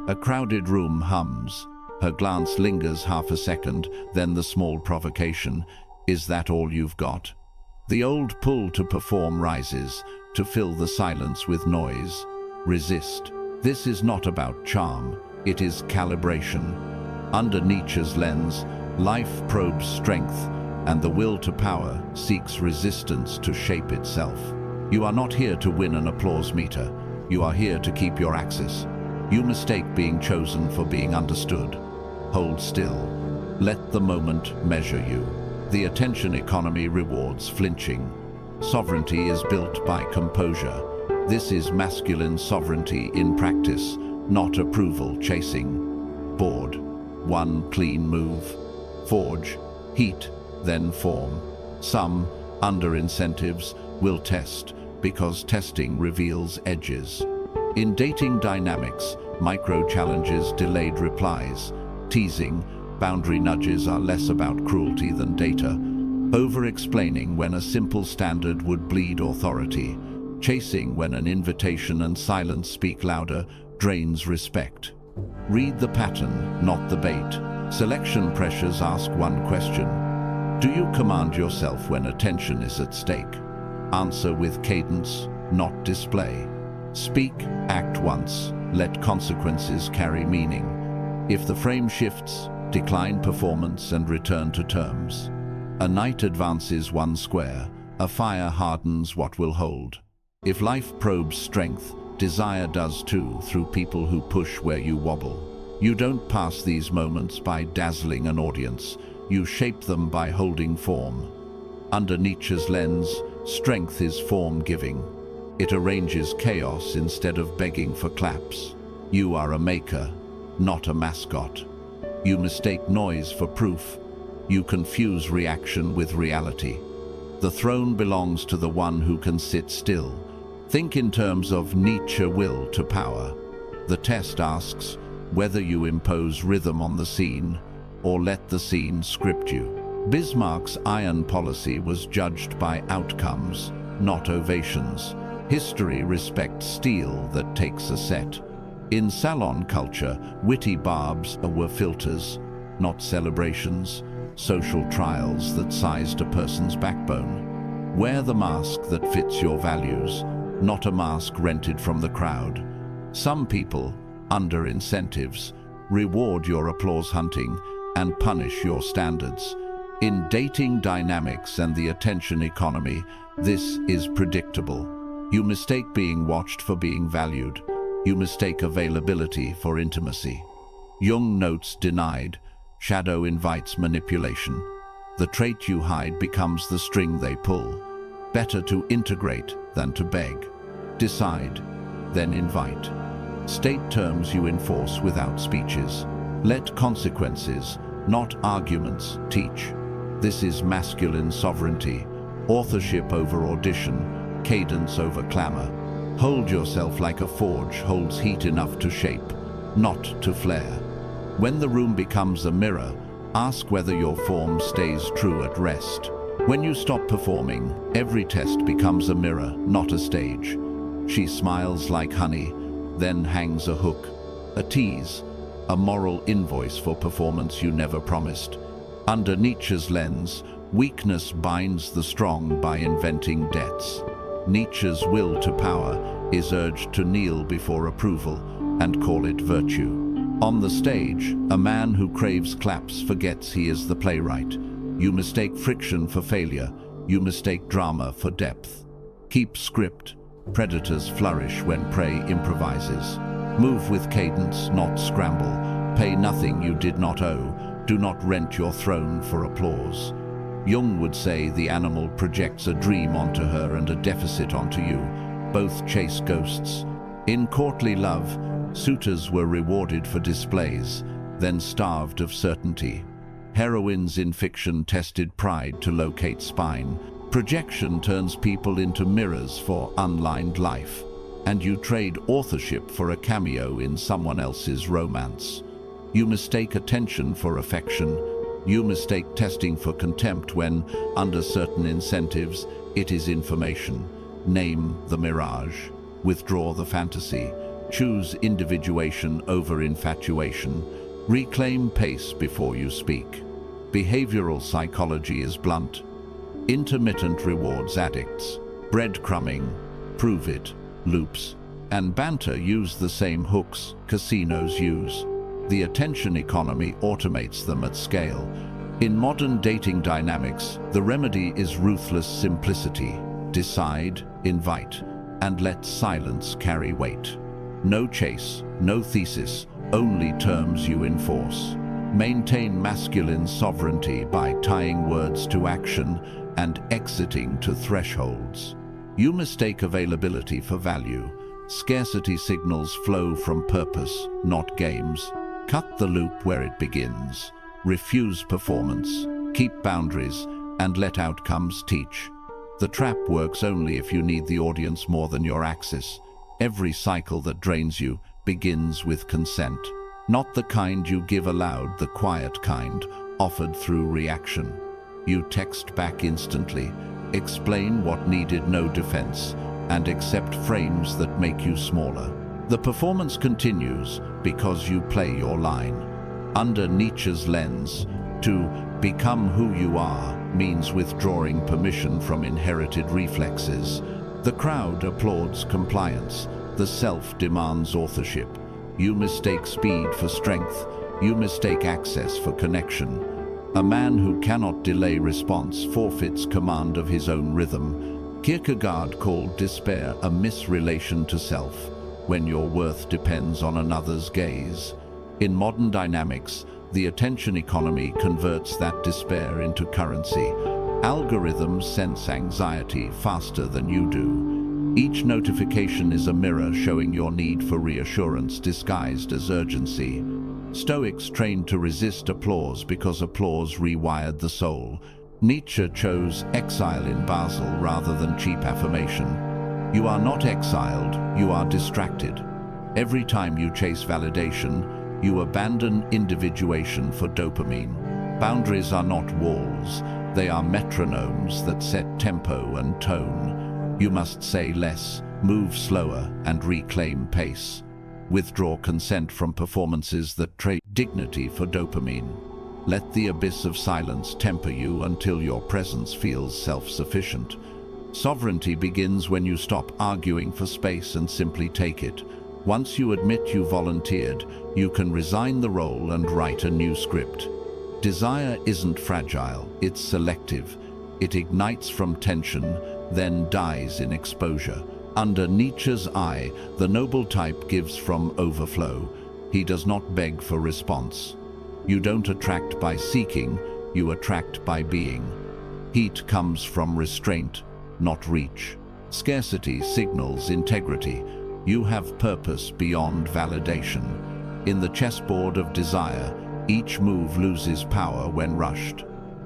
A crowded room hums. Her glance lingers half a second, then the small provocation. Is that all you've got? The old pull to perform rises, to fill the silence with noise. Resist. This is not about charm, it is calibration. Under Nietzsche's lens, life probes strength, and the will to power seeks resistance to shape itself. You are not here to win an applause meter. You are here to keep your axis. You mistake being chosen for being understood. Hold still. Let the moment measure you. The attention economy rewards flinching. Sovereignty is built by composure. This is masculine sovereignty in practice, not approval chasing. Board. One clean move. Forge. Heat. Then form. Some, under incentives, will test, because testing reveals edges. In dating dynamics, micro-challenges, delayed replies, teasing, boundary nudges are less about cruelty than data. Over-explaining when a simple standard would bleed authority. Chasing when an invitation and silence speak louder drains respect. Read the pattern, not the bait. Selection pressures ask one question. Do you command yourself when attention is at stake? Answer with cadence, not display. Speak, act once, let consequences carry meaning. If the frame shifts, decline performance and return to terms. A knight advances one square, a fire hardens what will hold. If life probes strength, desire does too, through people who push where you wobble. You don't pass these moments by dazzling an audience, you shape them by holding form. Under Nietzsche's lens, strength is form-giving. It arranges chaos instead of begging for claps. You are a maker, not a mascot. You mistake noise for proof. You confuse reaction with reality. The throne belongs to the one who can sit still. Think in terms of Nietzsche will to power. The test asks whether you impose rhythm on the scene or let the scene script you. Bismarck's iron policy was judged by outcomes, not ovations. History respects steel that takes a set. In salon culture, witty barbs were filters, not celebrations, social trials that sized a person's backbone. Wear the mask that fits your values, not a mask rented from the crowd. Some people, under incentives, reward your applause hunting and punish your standards. In dating dynamics and the attention economy, this is predictable. You mistake being watched for being valued. You mistake availability for intimacy. Jung notes denied. Shadow invites manipulation. The trait you hide becomes the string they pull. Better to integrate than to beg. Decide, then invite. State terms you enforce without speeches. Let consequences, not arguments, teach. This is masculine sovereignty. Authorship over audition, cadence over clamor. Hold yourself like a forge holds heat enough to shape, not to flare. When the room becomes a mirror, ask whether your form stays true at rest. When you stop performing, every test becomes a mirror, not a stage. She smiles like honey, then hangs a hook, a tease, a moral invoice for performance you never promised. Under Nietzsche's lens, weakness binds the strong by inventing debts. Nietzsche's will to power is urged to kneel before approval and call it virtue. On the stage, a man who craves claps forgets he is the playwright. You mistake friction for failure. You mistake drama for depth. Keep script. Predators flourish when prey improvises. Move with cadence, not scramble. Pay nothing you did not owe. Do not rent your throne for applause. Jung would say the animal projects a dream onto her and a deficit onto you. Both chase ghosts. In courtly love, suitors were rewarded for displays, then starved of certainty. Heroines in fiction tested pride to locate spine. Projection turns people into mirrors for unlined life, and you trade authorship for a cameo in someone else's romance. You mistake attention for affection. You mistake testing for contempt when, under certain incentives, it is information. Name the mirage. Withdraw the fantasy. Choose individuation over infatuation. Reclaim pace before you speak. Behavioral psychology is blunt. Intermittent rewards addicts. Breadcrumbing, prove it, loops, and banter use the same hooks casinos use. The attention economy automates them at scale. In modern dating dynamics, the remedy is ruthless simplicity. Decide, invite, and let silence carry weight. No chase, no thesis, only terms you enforce. Maintain masculine sovereignty by tying words to action and exiting to thresholds. You mistake availability for value. Scarcity signals flow from purpose, not games. Cut the loop where it begins. Refuse performance. Keep boundaries and let outcomes teach. The trap works only if you need the audience more than your axis. Every cycle that drains you begins with consent. Not the kind you give aloud, the quiet kind, offered through reaction. You text back instantly, explain what needed no defense, and accept frames that make you smaller. The performance continues because you play your line. Under Nietzsche's lens, to become who you are means withdrawing permission from inherited reflexes. The crowd applauds compliance. The self demands authorship. You mistake speed for strength. You mistake access for connection. A man who cannot delay response forfeits command of his own rhythm. Kierkegaard called despair a misrelation to self, when your worth depends on another's gaze. In modern dynamics, the attention economy converts that despair into currency. Algorithms sense anxiety faster than you do. Each notification is a mirror showing your need for reassurance disguised as urgency. Stoics trained to resist applause because applause rewired the soul. Nietzsche chose exile in Basel rather than cheap affirmation. You are not exiled, you are distracted. Every time you chase validation, you abandon individuation for dopamine. Boundaries are not walls, they are metronomes that set tempo and tone. You must say less, move slower, and reclaim pace. Withdraw consent from performances that trade dignity for dopamine. Let the abyss of silence temper you until your presence feels self-sufficient. Sovereignty begins when you stop arguing for space and simply take it. Once you admit you volunteered, you can resign the role and write a new script. Desire isn't fragile, it's selective. It ignites from tension, then dies in exposure. Under Nietzsche's eye, the noble type gives from overflow. He does not beg for response. You don't attract by seeking, you attract by being. Heat comes from restraint, not reach. Scarcity signals integrity. You have purpose beyond validation. In the chessboard of desire, each move loses power when rushed.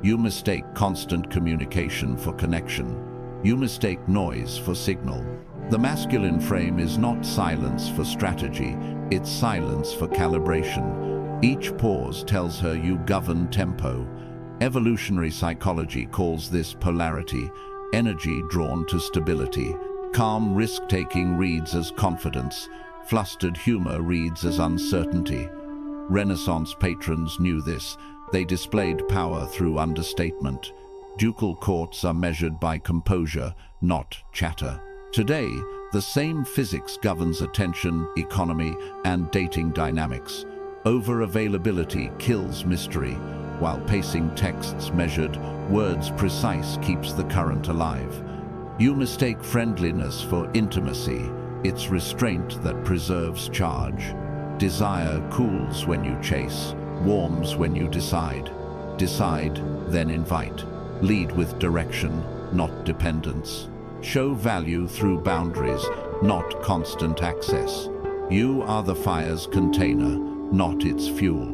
You mistake constant communication for connection. You mistake noise for signal. The masculine frame is not silence for strategy, it's silence for calibration. Each pause tells her you govern tempo. Evolutionary psychology calls this polarity, energy drawn to stability. Calm risk-taking reads as confidence, flustered humor reads as uncertainty. Renaissance patrons knew this. They displayed power through understatement. Ducal courts are measured by composure, not chatter. Today, the same physics governs attention, economy, and dating dynamics. Over-availability kills mystery, while pacing texts measured, words precise keeps the current alive. You mistake friendliness for intimacy. It's restraint that preserves charge. Desire cools when you chase, warms when you decide. Decide, then invite. Lead with direction, not dependence. Show value through boundaries, not constant access. You are the fire's container, not its fuel.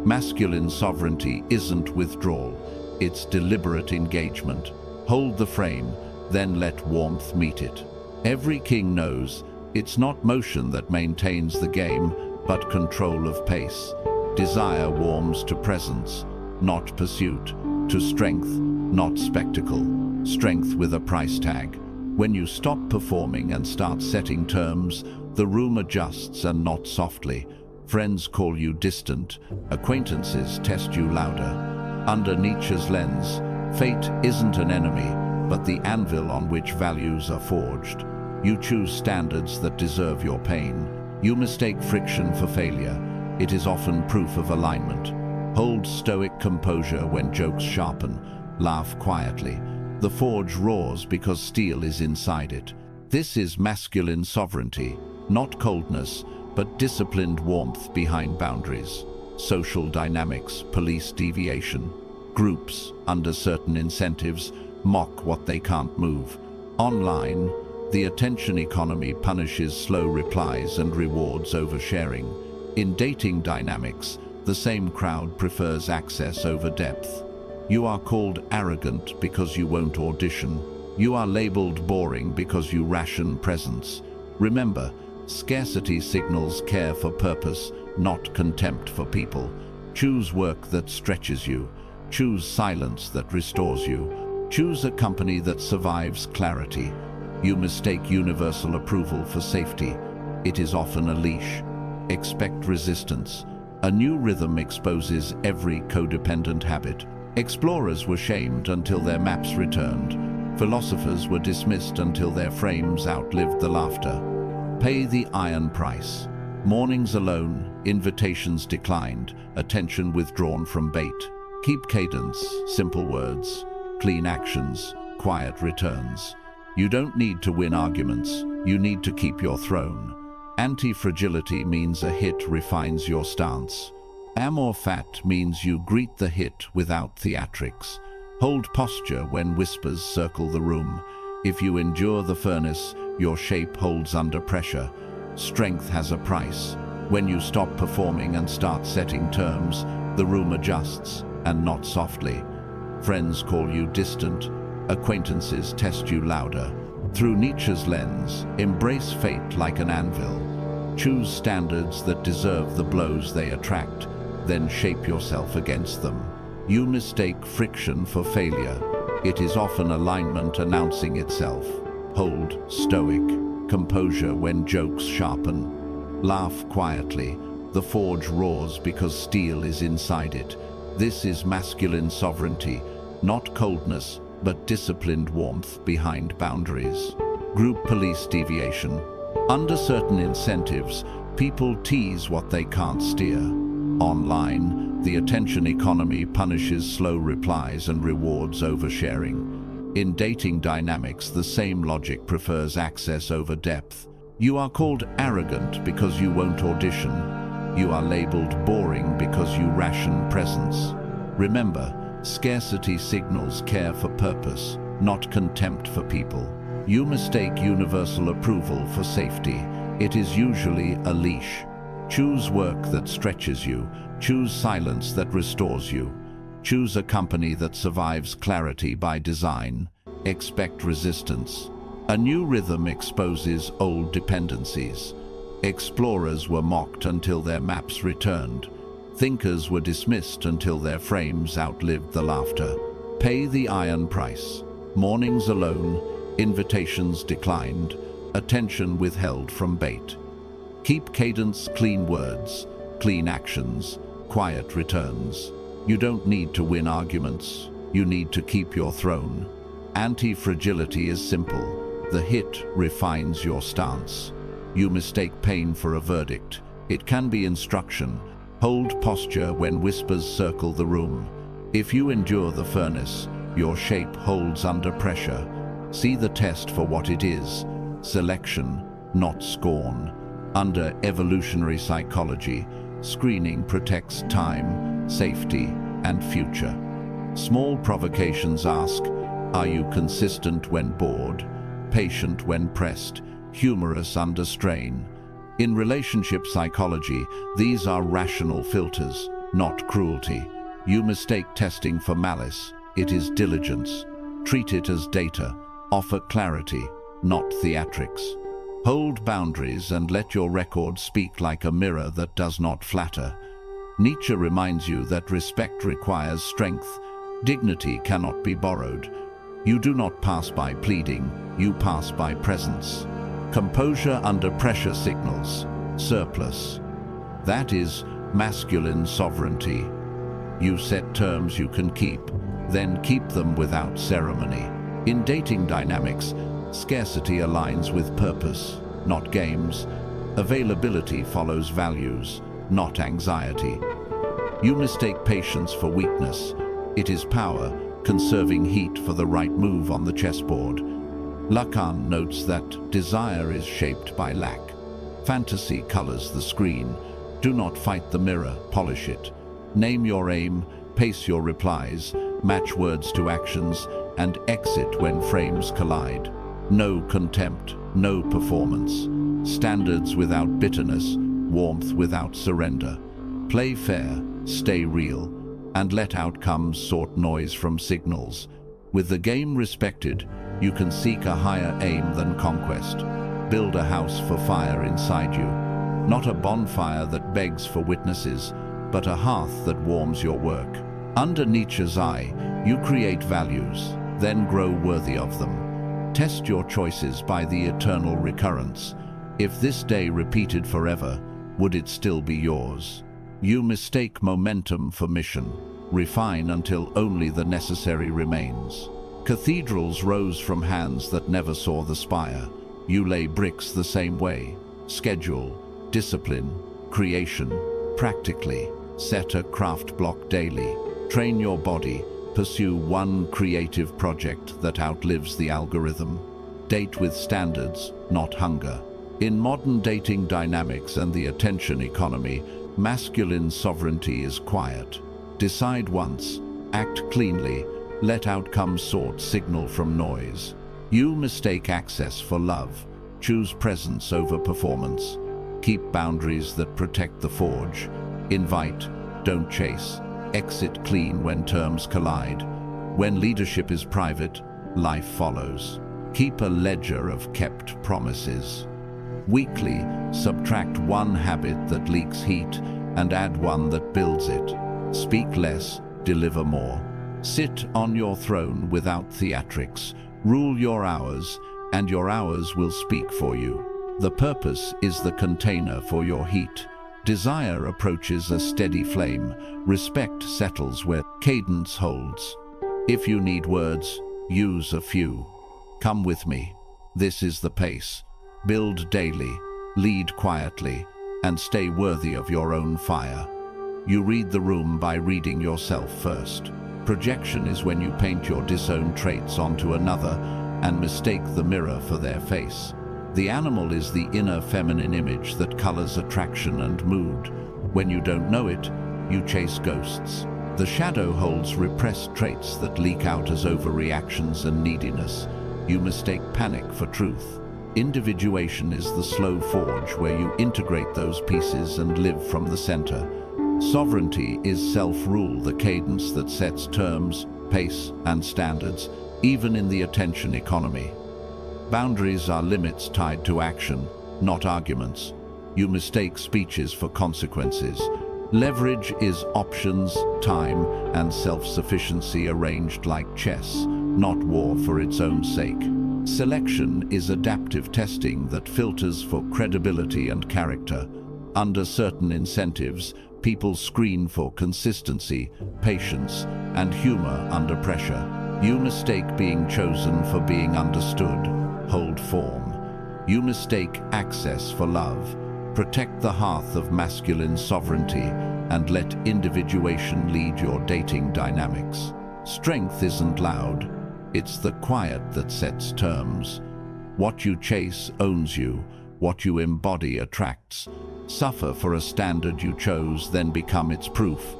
Masculine sovereignty isn't withdrawal, it's deliberate engagement. Hold the frame, then let warmth meet it. Every king knows it's not motion that maintains the game, but control of pace. Desire warms to presence, not pursuit, to strength, not spectacle. Strength with a price tag. When you stop performing and start setting terms, The room adjusts, and not softly. Friends call you distant, acquaintances test you louder. Under Nietzsche's lens, fate isn't an enemy, but the anvil on which values are forged. You choose standards that deserve your pain. You mistake friction for failure. It is often proof of alignment. Hold stoic composure when jokes sharpen. Laugh quietly. The forge roars because steel is inside it. This is masculine sovereignty, not coldness, but disciplined warmth behind boundaries. Social dynamics, police deviation. Groups, under certain incentives, mock what they can't move. Online, the attention economy punishes slow replies and rewards oversharing. In dating dynamics, the same crowd prefers access over depth. You are called arrogant because you won't audition. You are labeled boring because you ration presence. Remember, scarcity signals care for purpose, not contempt for people. Choose work that stretches you. Choose silence that restores you. Choose a company that survives clarity. You mistake universal approval for safety. It is often a leash. Expect resistance. A new rhythm exposes every codependent habit. Explorers were shamed until their maps returned. Philosophers were dismissed until their frames outlived the laughter. Pay the iron price. Mornings alone, invitations declined, attention withdrawn from bait. Keep cadence, simple words, clean actions, quiet returns. You don't need to win arguments, you need to keep your throne. Anti-fragility means a hit refines your stance. Amor fat means you greet the hit without theatrics. Hold posture when whispers circle the room. If you endure the furnace, your shape holds under pressure. Strength has a price. When you stop performing and start setting terms, the room adjusts, and not softly. Friends call you distant. Acquaintances test you louder. Through Nietzsche's lens, embrace fate like an anvil. Choose standards that deserve the blows they attract, then shape yourself against them. You mistake friction for failure. It is often alignment announcing itself. Hold stoic composure when jokes sharpen. Laugh quietly. The forge roars because steel is inside it. This is masculine sovereignty, not coldness, but disciplined warmth behind boundaries. Group police deviation. Under certain incentives, people tease what they can't steer. Online, the attention economy punishes slow replies and rewards oversharing. In dating dynamics, the same logic prefers access over depth. You are called arrogant because you won't audition. You are labeled boring because you ration presence. Remember, scarcity signals care for purpose, not contempt for people. You mistake universal approval for safety. It is usually a leash. Choose work that stretches you. Choose silence that restores you. Choose a company that survives clarity by design. Expect resistance. A new rhythm exposes old dependencies. Explorers were mocked until their maps returned. Thinkers were dismissed until their frames outlived the laughter. Pay the iron price. Mornings alone, invitations declined, attention withheld from bait. Keep cadence, clean words, clean actions, quiet returns. You don't need to win arguments, you need to keep your throne. Anti-fragility is simple. The hit refines your stance. You mistake pain for a verdict. It can be instruction. Hold posture when whispers circle the room. If you endure the furnace, your shape holds under pressure. See the test for what it is. Selection, not scorn. Under evolutionary psychology, screening protects time, safety, and future. Small provocations ask, are you consistent when bored, patient when pressed, humorous under strain? In relationship psychology, these are rational filters, not cruelty. You mistake testing for malice. It is diligence. Treat it as data. Offer clarity, not theatrics. Hold boundaries and let your record speak like a mirror that does not flatter. Nietzsche reminds you that respect requires strength. Dignity cannot be borrowed. You do not pass by pleading, you pass by presence. Composure under pressure signals surplus. That is masculine sovereignty. You set terms you can keep, then keep them without ceremony. In dating dynamics, scarcity aligns with purpose, not games. Availability follows values, not anxiety. You mistake patience for weakness. It is power, conserving heat for the right move on the chessboard. Lacan notes that desire is shaped by lack. Fantasy colors the screen. Do not fight the mirror, polish it. Name your aim, pace your replies, match words to actions, and exit when frames collide. No contempt, no performance. Standards without bitterness, warmth without surrender. Play fair, stay real, and let outcomes sort noise from signals. With the game respected, you can seek a higher aim than conquest. Build a house for fire inside you. Not a bonfire that begs for witnesses, but a hearth that warms your work. Under Nietzsche's eye, you create values, then grow worthy of them. Test your choices by the eternal recurrence. If this day repeated forever, would it still be yours? You mistake momentum for mission. Refine until only the necessary remains. Cathedrals rose from hands that never saw the spire. You lay bricks the same way. Schedule, discipline, creation, practically. Set a craft block daily. Train your body. Pursue one creative project that outlives the algorithm. Date with standards, not hunger. In modern dating dynamics and the attention economy, masculine sovereignty is quiet. Decide once, act cleanly, let outcomes sort signal from noise. You mistake access for love. Choose presence over performance. Keep boundaries that protect the forge. Invite, don't chase. Exit clean when terms collide. When leadership is private, life follows. Keep a ledger of kept promises. Weekly, subtract one habit that leaks heat and add one that builds it. Speak less, deliver more. Sit on your throne without theatrics. Rule your hours, and your hours will speak for you. The purpose is the container for your heat. Desire approaches a steady flame. Respect settles where cadence holds. If you need words, use a few. Come with me. This is the pace. Build daily, lead quietly, and stay worthy of your own fire. You read the room by reading yourself first. Projection is when you paint your disowned traits onto another and mistake the mirror for their face. The animal is the inner feminine image that colors attraction and mood. When you don't know it, you chase ghosts. The shadow holds repressed traits that leak out as overreactions and neediness. You mistake panic for truth. Individuation is the slow forge where you integrate those pieces and live from the center. Sovereignty is self-rule, the cadence that sets terms, pace, and standards, even in the attention economy. Boundaries are limits tied to action, not arguments. You mistake speeches for consequences. Leverage is options, time, and self-sufficiency arranged like chess, not war for its own sake. Selection is adaptive testing that filters for credibility and character. Under certain incentives, people screen for consistency, patience, and humor under pressure. You mistake being chosen for being understood. Hold form. You mistake access for love. Protect the hearth of masculine sovereignty and let individuation lead your dating dynamics. Strength isn't loud. It's the quiet that sets terms. What you chase owns you. What you embody attracts. Suffer for a standard you chose, then become its proof.